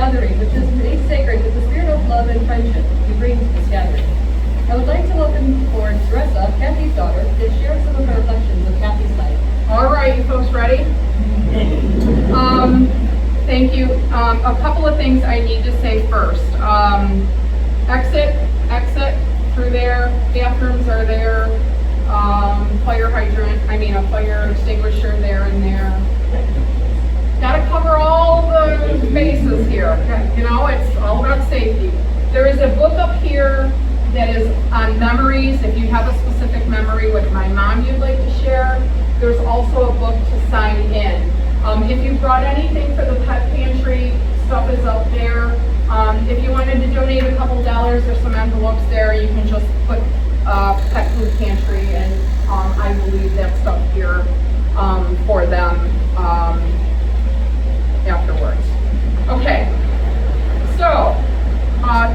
gathering, which is made sacred with the spirit of love and friendship we bring to this gathering. I would like to welcome forward Teresa, Kathy's daughter, to share some of her reflections of Kathy's life. All right, you folks ready? Thank you. A couple of things I need to say first. Exit through there. Bathrooms are there. Fire hydrant, a fire extinguisher there and there. Gotta cover all the bases here. You know, it's all about safety. There is a book up here that is on memories. If you have a specific memory with my mom you'd like to share, there's also a book to sign in. If you brought anything for the pet pantry, stuff is up there. If you wanted to donate a couple dollars, there's some envelopes there. You can just put pet food pantry, and I will leave that stuff here for them afterwards. Okay, so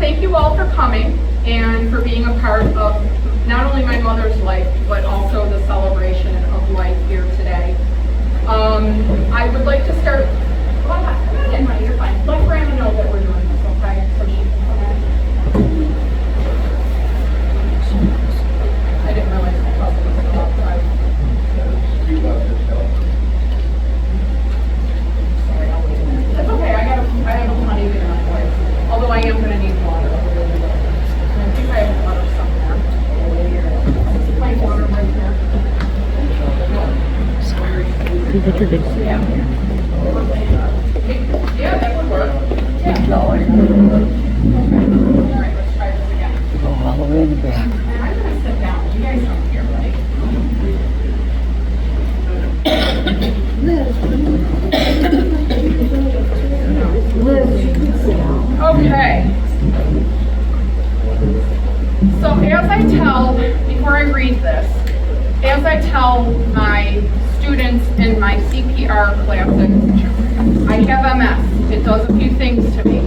thank you all for coming and for being a part of not only my mother's life, but also the celebration of life here today. I would like to start, come on in, honey, you're fine. Let Grandma know that we're doing this, okay? So she can come in. I didn't realize my cousin was still outside. Sorry, I'll wait a minute. That's okay, I have plenty of enough place. Although I am gonna need water. I think I have water somewhere. My water right here. Yeah. Yeah, that would work. Yeah. All right, let's try this again. Go all the way in the back. And I'm gonna sit down. You guys don't hear, right? Okay. So as I tell, before I read this, as I tell my students in my CPR classes, I have MS. It does a few things to me.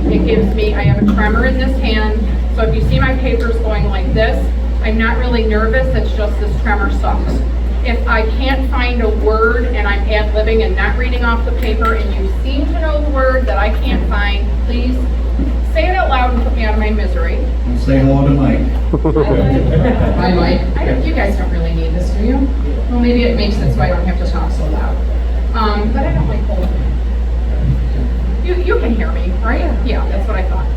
I have a tremor in this hand, so if you see my papers going like this, I'm not really nervous, it's just this tremor sucks. If I can't find a word and I'm ad-libbing and not reading off the paper and you seem to know the word that I can't find, please say it out loud and put me out of my misery. And say hello to Mike. Hi, Mike. You guys don't really need this, do you? Well, maybe it makes it so I don't have to talk so loud. But I don't like holding it. You can hear me, right? Yeah, that's what I thought.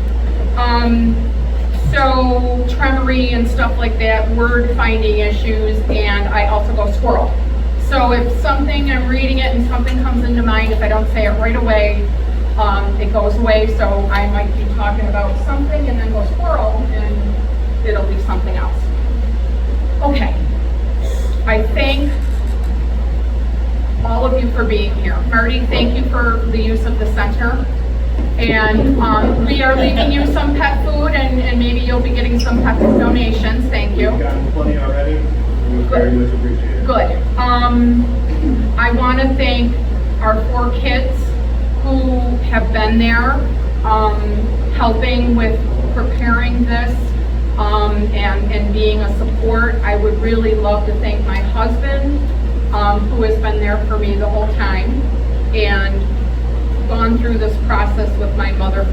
So tremory and stuff like that, word finding issues, and I also go squirrel. So if something, I'm reading it and something comes into mind, if I don't say it right away, it goes away. So I might be talking about something and then go squirrel, and it'll be something else. Okay. I thank all of you for being here. Marty, thank you for the use of the center. And we are leaving you some pet food, and maybe you'll be getting some pet food donations. Thank you. We've gotten plenty already. We very much appreciate it. Good. I want to thank our 4 kids who have been there, helping with preparing this, and being a support. I would really love to thank my husband, who has been there for me the whole time, and gone through this process with my mother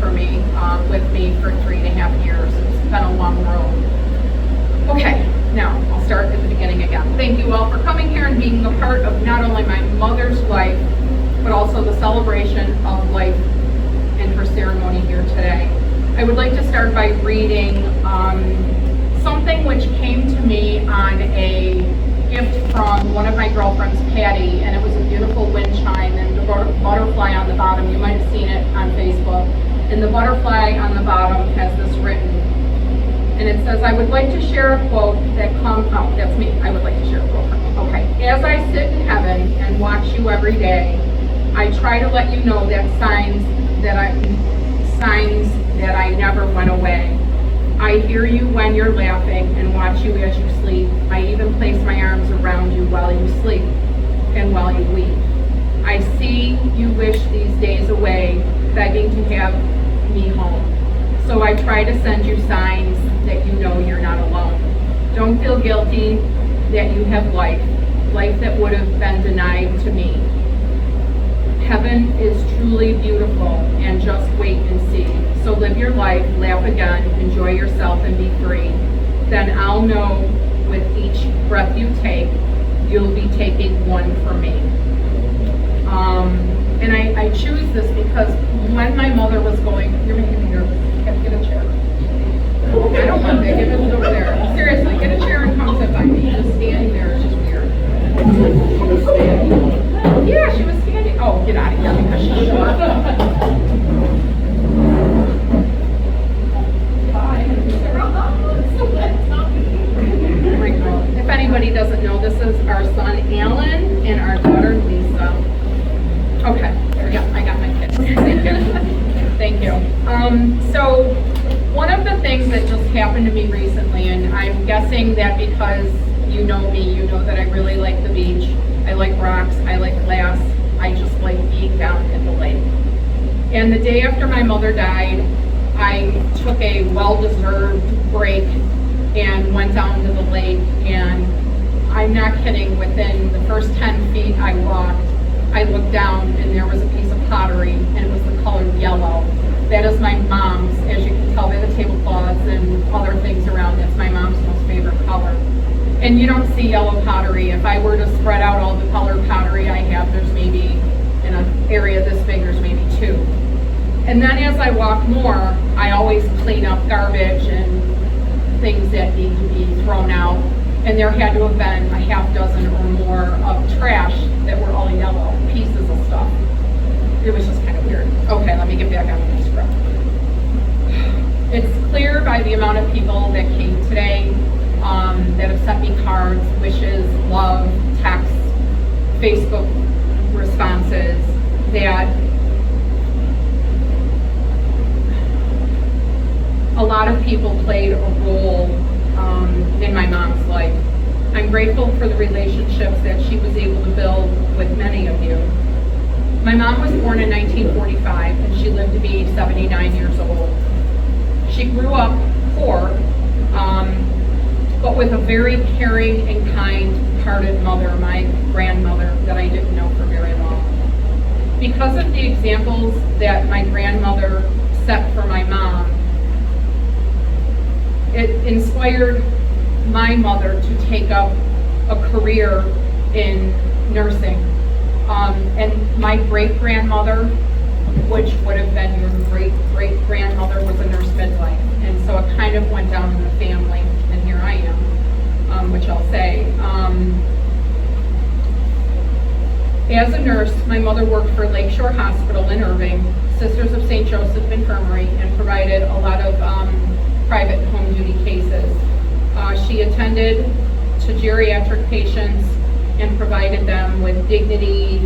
with me for 3.5 years. It's been a long road. Okay, now I'll start at the beginning again. Thank you all for coming here and being a part of not only my mother's life, but also the celebration of life in her ceremony here today. I would like to start by reading something which came to me on a gift from one of my girlfriends, Patty, and it was a beautiful wind chime and the butterfly on the bottom. You might have seen it on Facebook. And the butterfly on the bottom has this written, and it says, I would like to share a quote that comes, oh, that's me. I would like to share a quote. Okay. As I sit in heaven and watch you every day, I try to let you know that signs that I never went away. I hear you when you're laughing and watch you as you sleep. I even place my arms around you while you sleep and while you weep. I see you wish these days away, begging to have me home. So I try to send you signs that you know you're not alone. Don't feel guilty that you have life that would have been denied to me. Heaven is truly beautiful, and just wait and see. So live your life, laugh again, enjoy yourself, and be free. Then I'll know with each breath you take, you'll be taking one for me. And I choose this because when my mother was going, you're making me nervous. Get a chair. I don't want that. Get it over there. Seriously, get a chair and come sit by me. Just standing there is just weird. Yeah, she was standing. Oh, get out of here because she's short. If anybody doesn't know, this is our son Alan and our daughter Lisa. Okay, yeah, I got my kids. Thank you. Thank you. So one of the things that just happened to me recently, and I'm guessing that because you know me, you know that I really like the beach. I like rocks, I like glass, I just like being down at the lake. And the day after my mother died, I took a well-deserved break and went down to the lake, and I'm not kidding, within the first 10 feet I walked, I looked down and there was a piece of pottery and it was the color yellow. That is my mom's, as you can tell by the tablecloths and other things around, that's my mom's most favorite color. And you don't see yellow pottery. If I were to spread out all the colored pottery I have, there's maybe, in an area this big, there's maybe 2. And then as I walk more, I always clean up garbage and things that need to be thrown out. And there had to have been a half dozen or more of trash that were all yellow, pieces of stuff. It was just kind of weird. Okay, let me get back on the script. It's clear by the amount of people that came today, that have sent me cards, wishes, love, texts, Facebook responses, that a lot of people played a role in my mom's life. I'm grateful for the relationships that she was able to build with many of you. My mom was born in 1945 and she lived to be 79 years old. She grew up poor, but with a very caring and kind-hearted mother, my grandmother, that I didn't know for very long. Because of the examples that my grandmother set for my mom, it inspired my mother to take up a career in nursing. And my great-grandmother, which would have been your great-great-grandmother, was a nurse midwife. And so it kind of went down in the family, and here I am, which I'll say. As a nurse, my mother worked for Lakeshore Hospital in Irving, Sisters of St. Joseph Infirmary, and provided a lot of private home duty cases. She attended to geriatric patients and provided them with dignity,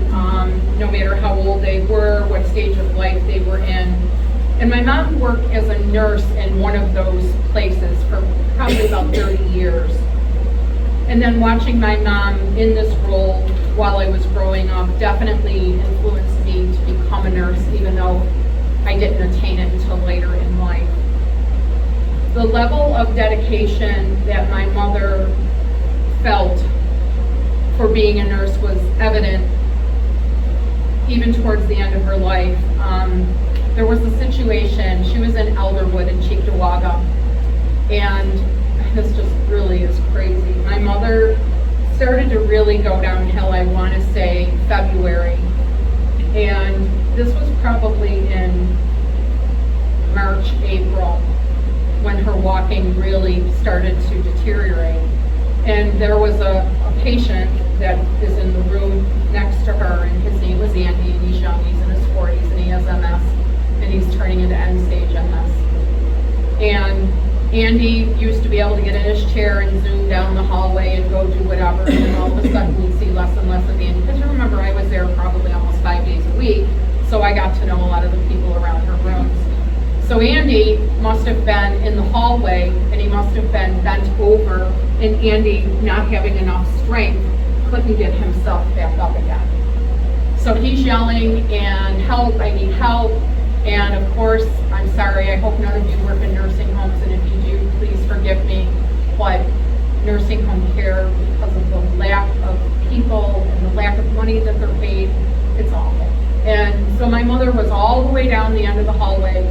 no matter how old they were, what stage of life they were in. And my mom worked as a nurse in one of those places for probably about 30 years. And then watching my mom in this role while I was growing up definitely influenced me to become a nurse, even though I didn't attain it until later in life. The level of dedication that my mother felt for being a nurse was evident even towards the end of her life. There was a situation, she was in Elderwood in Cheektowaga, and this just really is crazy. My mother started to really go downhill, I want to say February, and this was probably in March, April, when her walking really started to deteriorate. And there was a patient that is in the room next to her, and his name was Andy, and he's young, he's in his 40s, and he has MS, and he's turning into end-stage MS. And Andy used to be able to get in his chair and zoom down the hallway and go do whatever, and then all of a sudden we'd see less and less of Andy. Because remember, I was there probably almost 5 days a week, so I got to know a lot of the people around her rooms. So Andy must have been in the hallway, and he must have been bent over, and Andy, not having enough strength, couldn't get himself back up again. So he's yelling, and help, I need help. And of course, I'm sorry, I hope none of you work in nursing homes, and if you do, please forgive me, but nursing home care, because of the lack of people and the lack of money that they're paid, it's awful. And so my mother was all the way down the end of the hallway,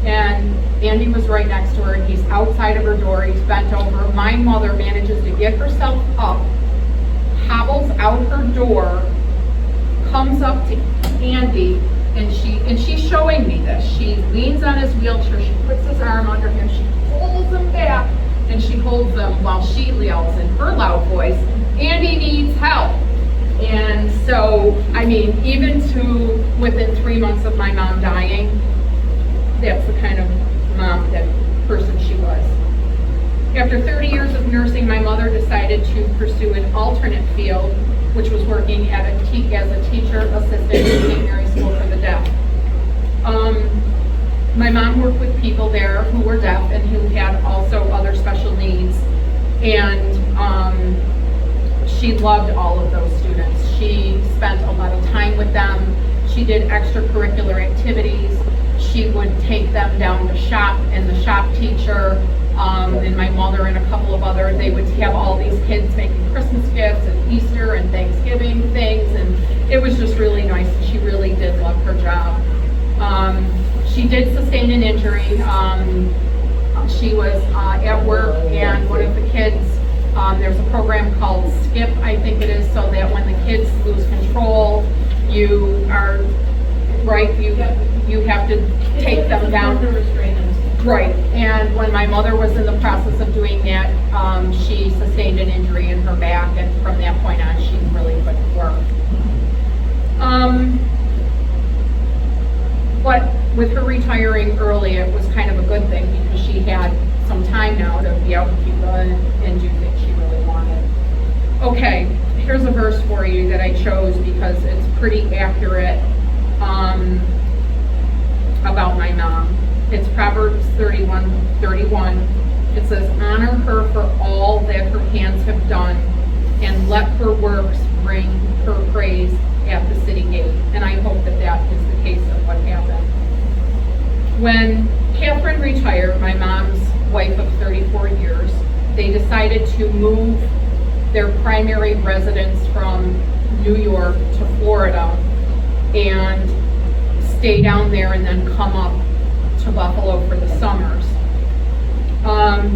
and Andy was right next to her, and he's outside of her door, he's bent over. My mother manages to get herself up, hobbles out her door, comes up to Andy, and she's showing me this. She leans on his wheelchair, she puts his arm under him, she pulls him back, and she holds him while she yells in her loud voice, "Andy needs help." And so, I mean, even to within 3 months of my mom dying, that's the kind of mom, that person she was. After 30 years of nursing, my mother decided to pursue an alternate field, which was working as a teacher assistant at St. Mary's School for the Deaf. My mom worked with people there who were deaf and who had also other special needs, and she loved all of those students. She spent a lot of time with them. She did extracurricular activities. She would take them down to shop, and the shop teacher and my mother and a couple of others, they would have all these kids making Christmas gifts and Easter and Thanksgiving things, and it was just really nice. She really did love her job. She did sustain an injury. She was at work, and one of the kids, there's a program called SKIP, I think it is, so that when the kids lose control, you are, right, you have to take them down. Right, and when my mother was in the process of doing that, she sustained an injury in her back, and from that point on, she really couldn't work. But with her retiring early, it was kind of a good thing, because she had some time now to be able to keep going and do things she really wanted. Okay, here's a verse for you that I chose because it's pretty accurate about my mom. It's Proverbs 31:31. It says, "Honor her for all that her hands have done, and let her works bring her praise at the city gate." And I hope that that is the case of what happened. When Catherine retired, my mom's wife of 34 years, they decided to move their primary residence from New York to Florida and stay down there and then come up to Buffalo for the summers.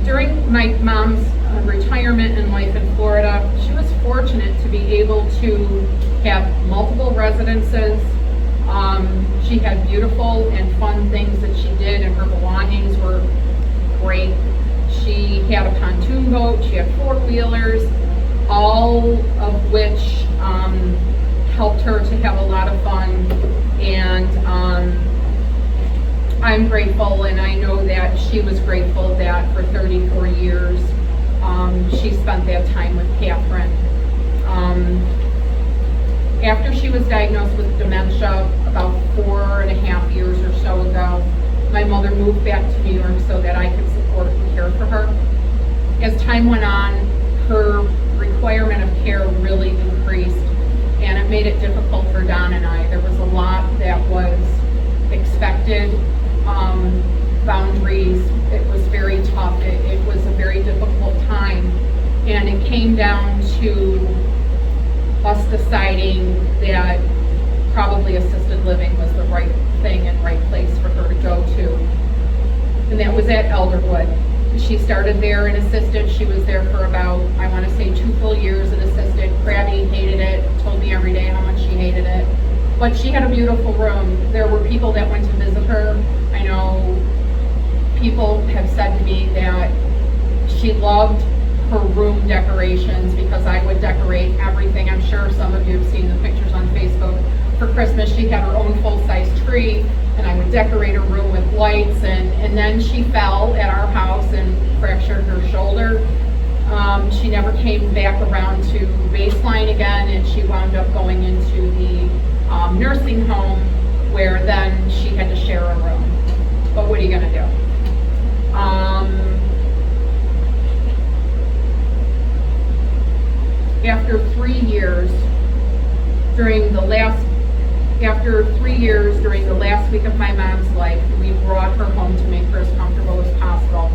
During my mom's retirement and life in Florida, she was fortunate to be able to have multiple residences. She had beautiful and fun things that she did, and her belongings were great. She had a pontoon boat, she had four-wheelers, all of which helped her to have a lot of fun. And I'm grateful, and I know that she was grateful that for 34 years she spent that time with Catherine. After she was diagnosed with dementia about 4.5 years or so ago, my mother moved back to New York so that I could support and care for her. As time went on, her requirement of care really increased, and it made it difficult for Don and I. There was a lot that was expected, boundaries. It was very tough. It was a very difficult time, and it came down to us deciding that probably assisted living was the right thing and right place for her to go to. And that was at Elderwood. She started there an assistant. She was there for about, I want to say, 2 full years an assistant. Crabby hated it, told me every day how much she hated it. But she had a beautiful room. There were people that went to visit her. I know people have said to me that she loved her room decorations because I would decorate everything. I'm sure some of you have seen the pictures on Facebook. For Christmas, she had her own full-size tree, and I would decorate her room with lights, and then she fell at our house and fractured her shoulder. She never came back around to baseline again, and she wound up going into the nursing home, where then she had to share a room. But what are you gonna do? After 3 years, during the last week of my mom's life, we brought her home to make her as comfortable as possible.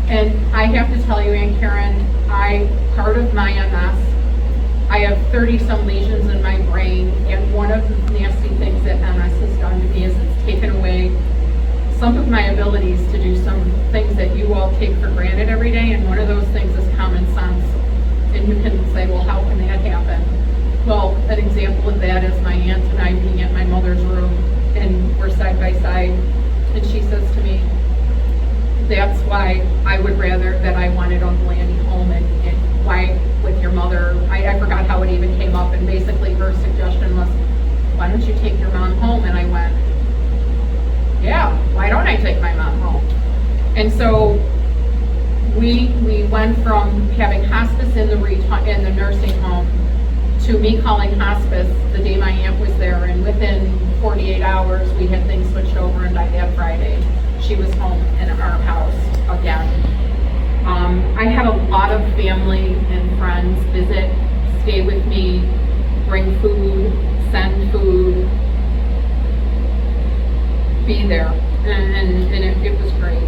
And I have to tell you, Aunt Karen, part of my MS, I have 30-some lesions in my brain, and one of nasty things that MS has done to me is it's taken away some of my abilities to do some things that you all take for granted every day, and one of those things is common sense. And you can say, well, how can that happen? Well, an example of that is my aunt and I being at my mother's room, and we're side by side, and she says to me, that's why I would rather that I wanted Uncle Andy home, and why with your mother, I forgot how it even came up, and basically her suggestion was, why don't you take your mom home? And I went, yeah, why don't I take my mom home? And so we went from having hospice in the nursing home to me calling hospice the day my aunt was there, and within 48 hours we had things switched over, and by that Friday she was home in our house again. I had a lot of family and friends visit, stay with me, bring food, send food, be there, and it was great.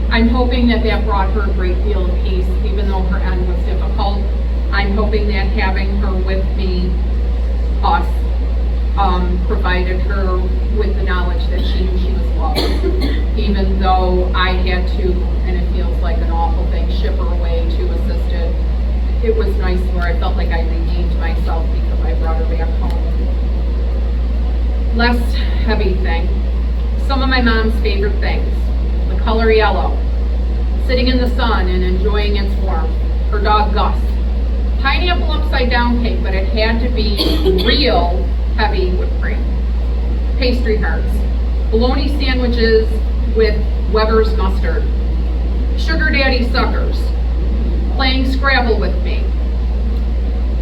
I'm hoping that brought her a great deal of peace, even though her end was difficult. I'm hoping that having her with me, us, provided her with the knowledge that she knew she was loved, even though I had to, and it feels like an awful thing, ship her away to assisted. It was nice where I felt like I redeemed myself because I brought her back home. Less heavy thing. Some of my mom's favorite things. The color yellow. Sitting in the sun and enjoying its warmth. Her dog Gus. Pineapple upside down cake, but it had to be real heavy whipped cream. Pastry hearts. Bologna sandwiches with Weber's mustard. Sugar daddy suckers. Playing Scrabble with me.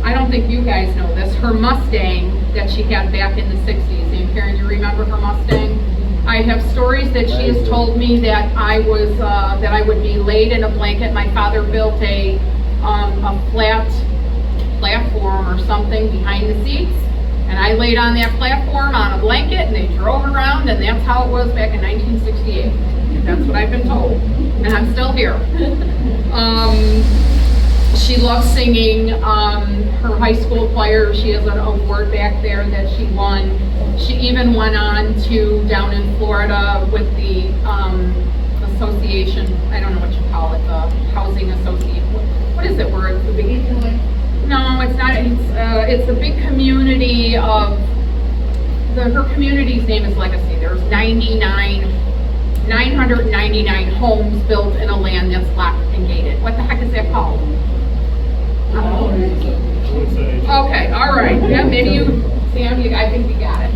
I don't think you guys know this. Her Mustang that she had back in the 60s. And Karen, you remember her Mustang? I have stories that she has told me that I would be laid in a blanket. My father built a flat platform or something behind the seats, and I laid on that platform on a blanket, and they drove around, and that's how it was back in 1968. That's what I've been told, and I'm still here. She loves singing. Her high school choir, she has an award back there that she won. She even went on to down in Florida with the association, I don't know what you call it, the housing association. What is it? Where it's the big, no, it's not. It's a big community of, her community's name is Legacy. There's 999 homes built in a land that's locked and gated. What the heck is that called? Okay, all right. Yeah, maybe you, Sam, I think you got it.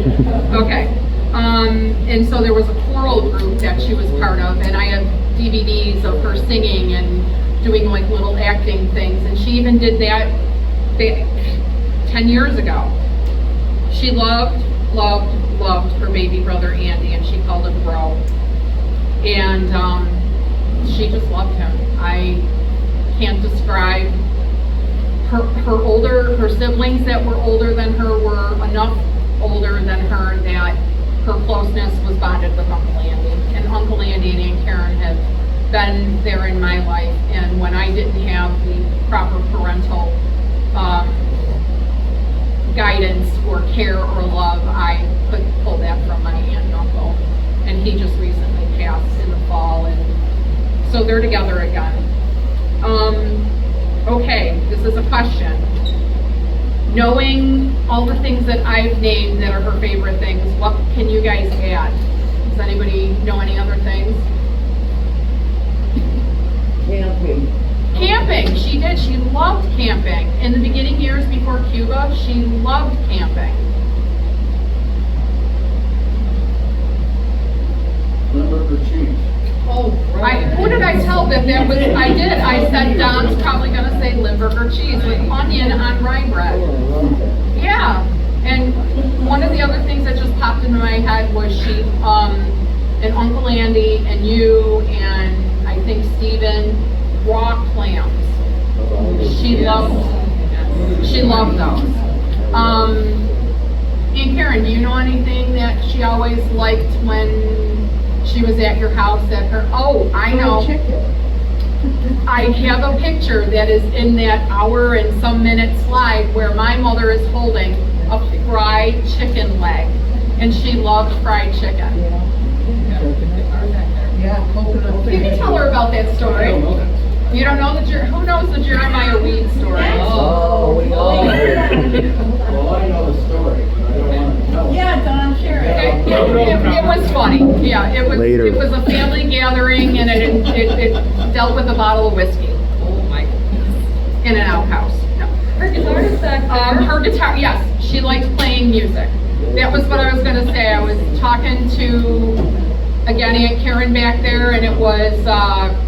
Okay. And so there was a choral group that she was part of, and I have DVDs of her singing and doing like little acting things, and she even did that 10 years ago. She loved her baby brother Andy, and she called him Bro. And she just loved him. I can't describe her siblings that were older than her were enough older than her that her closeness was bonded with Uncle Andy. And Uncle Andy and Aunt Karen have been there in my life, and when I didn't have the proper parental guidance or care or love, I could pull that from my aunt and uncle. And he just recently passed in the fall, and so they're together again. Okay, this is a question. Knowing all the things that I've named that are her favorite things, what can you guys add? Does anybody know any other things? Camping. Camping, she did. She loved camping. In the beginning years before Cuba, she loved camping. Limburger cheese. Oh, right. Who did I tell that was, I did. I said Don's probably going to say Limburger cheese with onion on rye bread. Yeah. And one of the other things that just popped into my head was she, and Uncle Andy and you and I think Stephen, raw clams. She loved those. And Karen, do you know anything that she always liked when she was at your house? That her, oh, I know. I have a picture that is in that hour and some minute slide where my mother is holding a fried chicken leg, and she loved fried chicken. Yeah, coconut. You can tell her about that story. You don't know who knows the Jeremiah Weed story? Oh, we all Well, I know the story, but I don't want to tell it. Yeah, Don, share It was funny. Yeah, it was. Later. It was a family gathering, and it dealt with a bottle of whiskey. Oh my goodness! In an outhouse. No. Her guitar is back there. Her guitar. Yes, she likes playing music. That was what I was going to say. I was talking to, again, Aunt Karen back there, and it was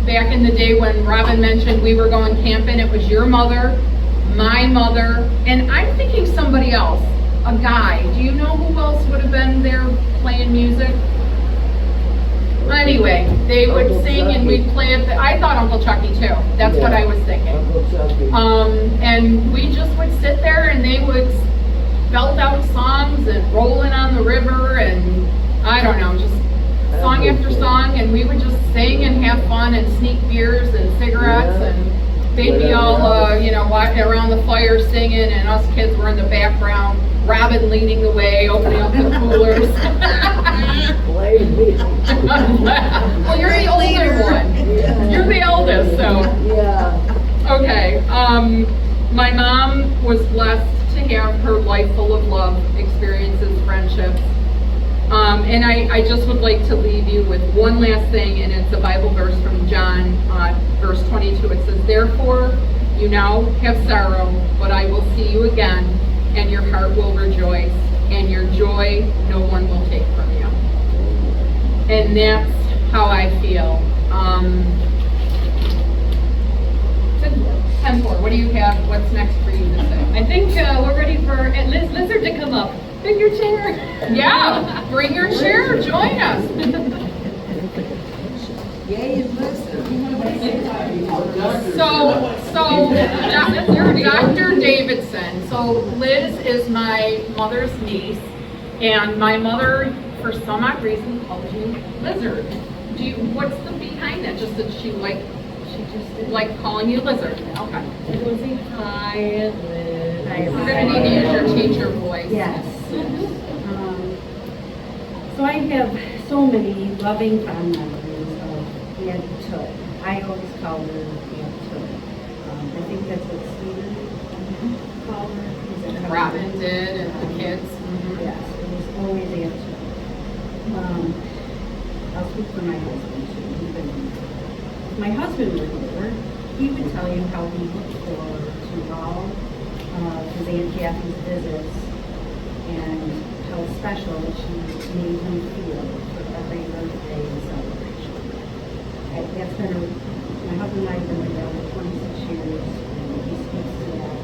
back in the day when Robin mentioned we were going camping. It was your mother, my mother, and I'm thinking somebody else, a guy. Do you know who else would have been there playing music? Anyway, they would Uncle sing and Chucky. we'd play it. I thought Uncle Chucky too. That's what I was thinking. Uncle Chucky. And we just would sit there and they would belt out songs and rolling on the river and I don't know, just song after song, and we would just sing and have fun and sneak beers and cigarettes, Yeah. and they'd be all, around the fire singing, and us kids were in the background, Robin leading the way, opening up the coolers. Lady. Well, you're the older one. You're the eldest, so. Yeah. Okay, my mom was blessed to have her life full of love, experiences, friendships. And I just would like to leave you with one last thing, and it's a Bible verse from John, verse 22. It says, "Therefore, you now have sorrow, but I will see you again, and your heart will rejoice, and your joy no one will take from you." And that's how I feel. 10-4, what do you have? What's next for you to say? I think we're ready for Lizard to come up. Bring your chair. Yeah, bring your chair, join us. Yay, and listen. Dr. Davidson, so Liz is my mother's niece, and my mother, for some odd reason, calls you Lizard. What's the behind that? Just that she just like calling you Lizard? Okay. We're going to say hi, Liz. We're gonna need to use your teacher voice. Yes. So I have so many loving, fond memories of Aunt Tut. I always call her Aunt Tut. I think that's what Stephen called her. Is that how- Robin did, and the kids. Yes, it was always Aunt Tut. I'll speak for my husband too. If my husband were here, he would tell you how he looked forward to all his Aunt Kathy's visits and how special she made him feel for every birthday and celebration. That's been my husband and I have been together 26 years, and he speaks to that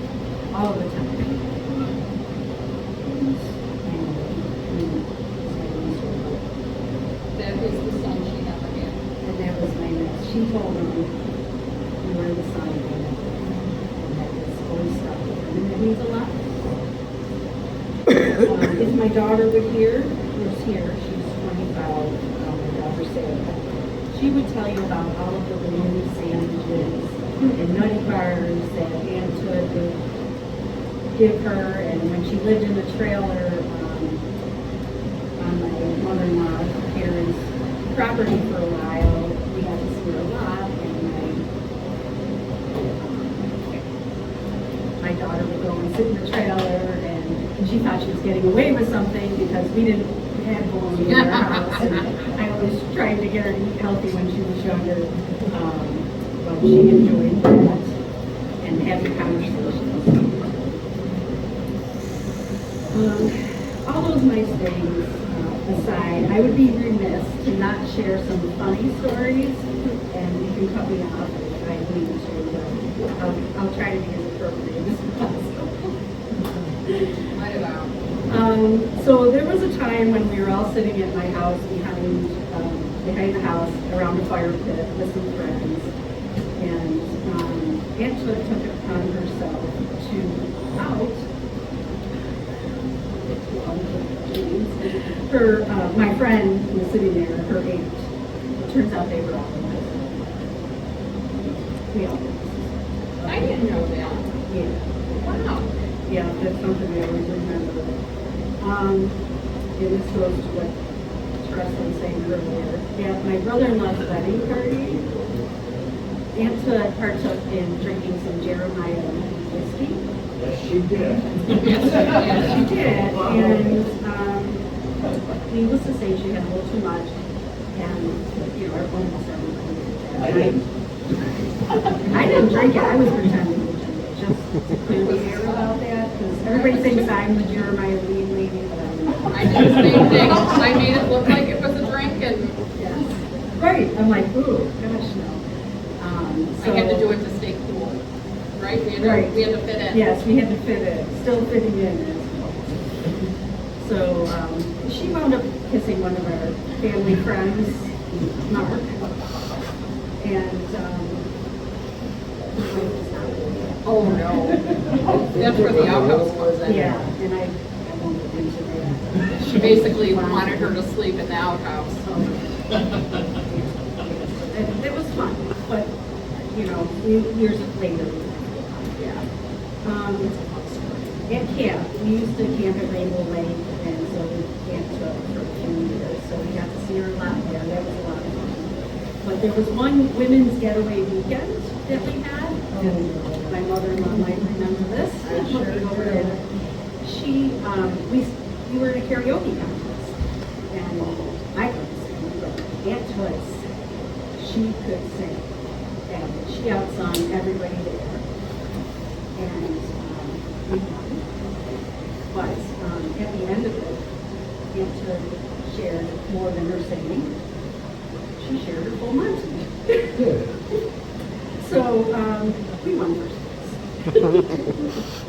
all the time. That is the son she never had. And that was my next. She told me you were the son of Aunt, and that has always stuck with her, and it means a lot. If my daughter was here, she's 25, my daughter Sarah, she would tell you about all of the balloon sandwiches and nutty bars that Aunt Tut would give her, and when she lived in the trailer on my mother-in-law Karen's property for a while, we got to see her a lot, and my daughter would go and sit in the trailer, and she thought she was getting away with something because we didn't have bologna in our house. And I always tried to get her to eat healthy when she was younger, but she enjoyed that and having conversations. All those nice things aside, I would be remiss to not share some funny stories, and you can cut me off if I need to, but I'll try to be as appropriate as possible. Let it out. So there was a time when we were all sitting at my house behind the house around the fire pit with some friends, and Aunt Tut took it upon herself to out my friend who was sitting there, her aunt. Turns out they were all in high school. We all did. I didn't know that. Yeah. Wow. Yeah, that's something I always remember. And this goes to what Teresa was saying earlier. At my brother-in-law's wedding party, Aunt Tut partook in drinking some Jeremiah whiskey. Yes, she did. Yes, she did. And needless to say, she had a little too much. And, you know, almost everybody did that. I didn't. I didn't drink it. I was pretending to drink it just to clear the air about that. Because everybody thinks I'm the Jeremiah lead lady, but I'm not. I did the same thing. I made it look like it was a drink and Yes. Right. I'm like, ooh, gosh, no. I had to do it to stay cool. Right? Right. We had to fit in. Yes, we had to fit in, still fitting in. So she wound up kissing one of our family friends, Mark. And Oh, no. That's where the outhouse was in. yeah, and I won't get into that. She basically wanted her to sleep in the outhouse. It was fun, but, you know, years later. Yeah. At camp, we used to camp at Rainbow Lake, and so we camped for a few years, so we got to see her a lot there. That was a lot of fun. But there was one women's getaway weekend that we had, and my mother-in-law might remember this. I'm sure over there. We were in a karaoke contest, and I couldn't sing, but Aunt Twice, she could sing, and she outsung everybody there. And we won. But at the end of it, Aunt Twice shared more than her singing. She shared her full Monty. So we won first place.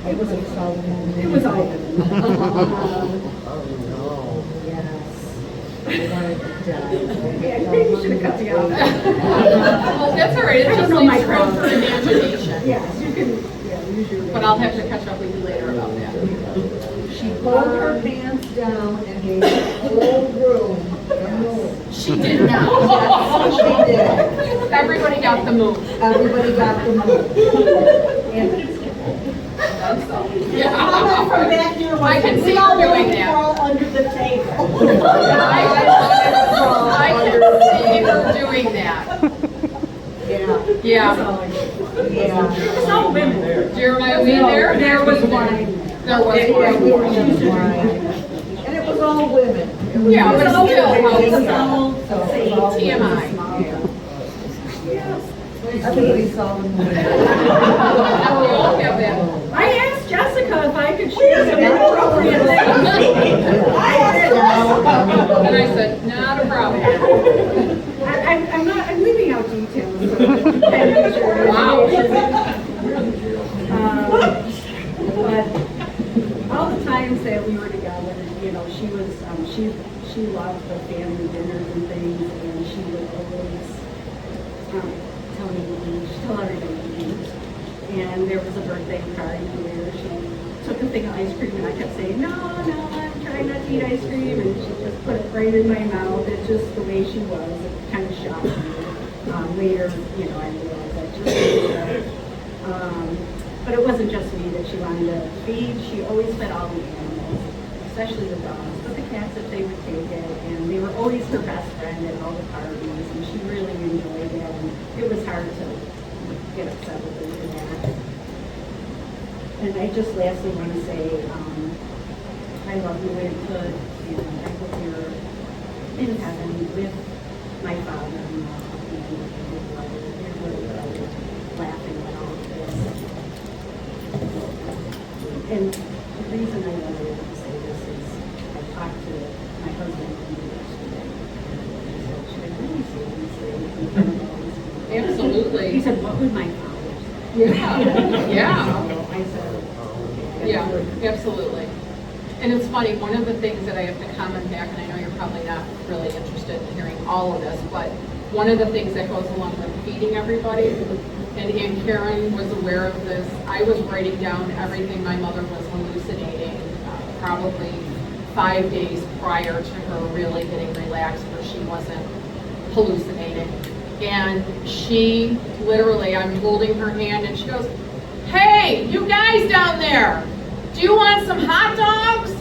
It was a solid moment. It was all good. Yes. I wanted to die. Yeah, maybe you should have cut me off. Well, that's all right. It I just don't know my leaves room crowd. for imagination. Yes, you can, yeah, use your. But I'll have to catch up with you later about that. She pulled her pants down and gave the whole room a move. She did not. Yes, she did. Everybody got the move. Everybody got the move. And Yeah. From back there, I can see we all her doing wanted to that. crawl under the table. I can see her doing that. yeah, Yeah. yeah. It's all women. Jeremiah, we there? There was one. There was Yeah, we were one. just wine. And it was all women. It was Yeah, but all still, women. how It was is all- so it was all TMI. women. Everybody saw the movie. We all have that. I asked Jessica if I could share some inappropriate things. And I said, not a problem. I'm leaving out details. So kind of sure. Wow. But all the times that we were together, you know, she was, she loved the family dinners and things, and she would always tell me to eat, tell everybody to eat. And there was a birthday party where she took a thing of ice cream, and I kept saying, no, I'm trying not to eat ice cream, and she just put it right in my mouth. It's just the way she was. It kind of shocked me. Later, you know, I realized that just but it wasn't just me that she wanted to feed. She always fed all the animals, especially the dogs, but the cats if they would take it. And they were always her best friend at all the parties, and she really enjoyed it. And it was hard to get upset with her for that. And I just lastly want to say, I love you, Aunt Tut, and I hope you're in heaven with my father-in-law and your brother, laughing at all of this. And the reason I wanted to say this is I talked to my husband yesterday. He said, should I really say these things in front of all these people? Absolutely. He said, what would my father say? Yeah. So I said, okay. Yeah, absolutely. And it's funny, one of the things that I have to comment back, and I know you're probably not really interested in hearing all of this, but one of the things that goes along with feeding everybody, and Aunt Karen was aware of this, I was writing down everything my mother was hallucinating, probably 5 days prior to her really getting relaxed where she wasn't hallucinating. And she literally, I'm holding her hand and she goes, "Hey, you guys down there, do you want some hot dogs?"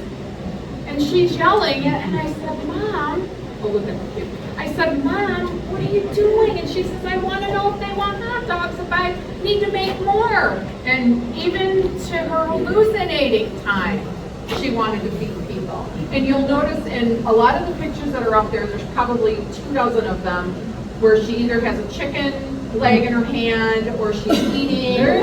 And she's yelling, and I said, "Mom," oh, look at the kid. I said, "Mom, what are you doing?" And she says, "I want to know if they want hot dogs, if I need to make more." And even to her hallucinating time, she wanted to feed people. And you'll notice in a lot of the pictures that are up there, there's probably 24 of them, where she either has a chicken leg in her hand, or she's eating, or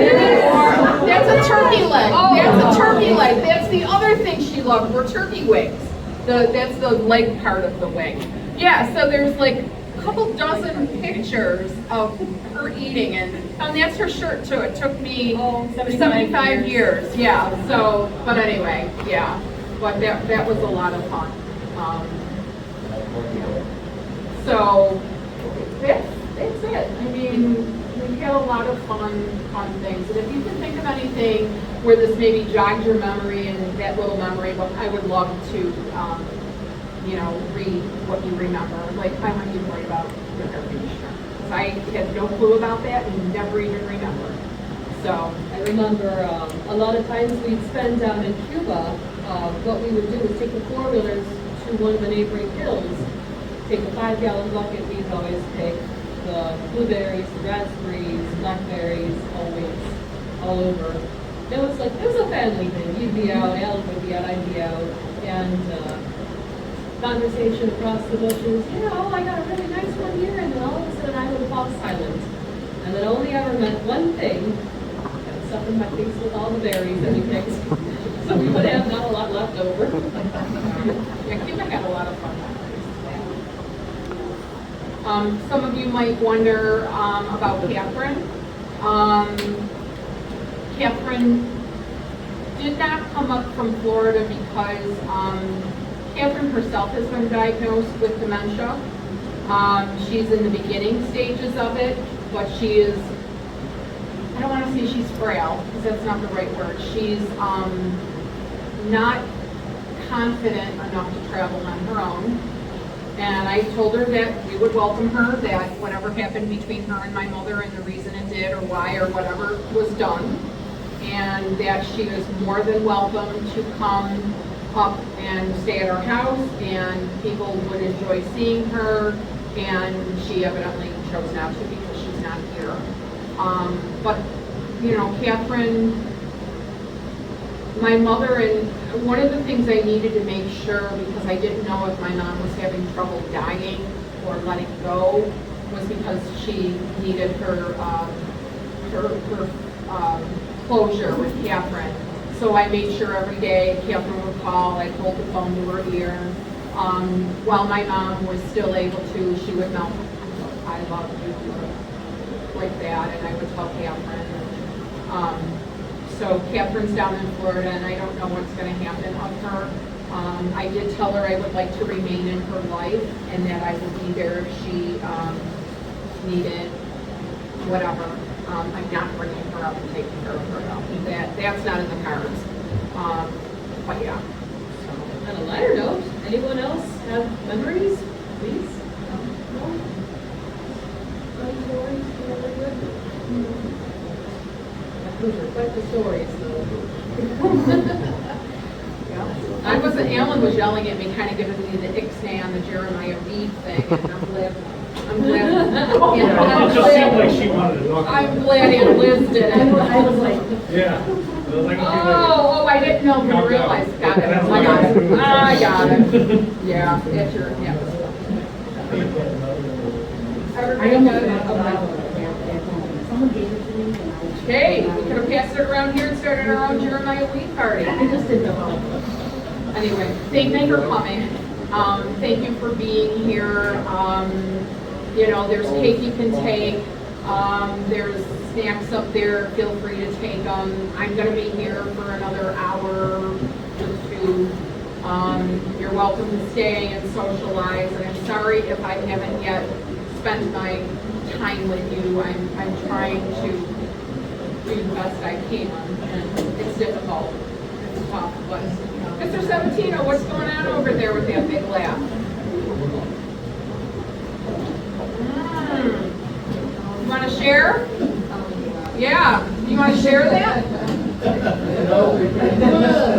that's a turkey leg. That's a turkey leg. That's the other thing she loved, were turkey wings. That's the leg part of the wing. Yeah, so there's like a couple dozen pictures of her eating, and that's her shirt too. It took me 75 years. Yeah, so, but anyway, yeah. But that was a lot of fun. So, that's it. I mean, we had a lot of fun things. And if you can think of anything where this maybe jogged your memory and that little memory book, I would love to, read what you remember. Like, I want you to worry about your air conditioner. Because I had no clue about that and never even remembered. So, I remember a lot of times we'd spend down in Cuba, what we would do is take the four-wheelers to one of the neighboring hills, take a 5-gallon bucket, we'd always pick the blueberries, the raspberries, blackberries, always, all over. It was a family thing. You'd be out, Alan would be out, I'd be out, and conversation across the bushes, I got a really nice one here, and then all of a sudden I would fall silent. And then only ever meant one thing, got stuff in my face with all the berries that we picked. So we would have not a lot left over. yeah, Cuba had a lot of fun memories. Some of you might wonder about Catherine. Catherine did not come up from Florida because Catherine herself has been diagnosed with dementia. She's in the beginning stages of it, but she is, I don't want to say she's frail, because that's not the right word. She's not confident enough to travel on her own. And I told her that we would welcome her, that whatever happened between her and my mother and the reason it did or why or whatever was done, and that she was more than welcome to come up and stay at our house, and people would enjoy seeing her, and she evidently chose not to because she's not here. But, Catherine, my mother, and one of the things I needed to make sure, because I didn't know if my mom was having trouble dying or letting go, was because she needed her closure with Catherine. So I made sure every day Catherine would call, I'd hold the phone to her ear. While my mom was still able to, she would mouth, "I love you," like that, and I would tell Catherine. So Catherine's down in Florida, and I don't know what's going to happen of her. I did tell her I would like to remain in her life, and that I would be there if she needed whatever. I'm not bringing her up and taking care of her, though. That's not in the cards. But yeah. On a lighter note, anyone else have memories? Please. No? Funny stories? Those are quite the stories, though. Alan was yelling at me, kind of giving me the ixnay on the Jeremiah Reed thing, and I'm glad. It just seemed like she wanted to knock. I'm glad Aunt Liz did it. I was like, Yeah. It was like, I didn't know if you realized. Got it. I got it. Yeah, that's your, yeah. I almost someone gave it to me and I was. Hey, we could have passed it around here and started our own Jeremiah Weed party. I just didn't know. Anyway, thank you for coming. Thank you for being here. There's cake you can take. There's snacks up there. Feel free to take them. I'm going to be here for another hour or two. You're welcome to stay and socialize. And I'm sorry if I haven't yet spent my time with you. I'm trying to do the best I can. And it's difficult. It's tough. But Mr. Sabatino, what's going on over there with that big laugh? share? Yeah, you wanna share that? No, we can't.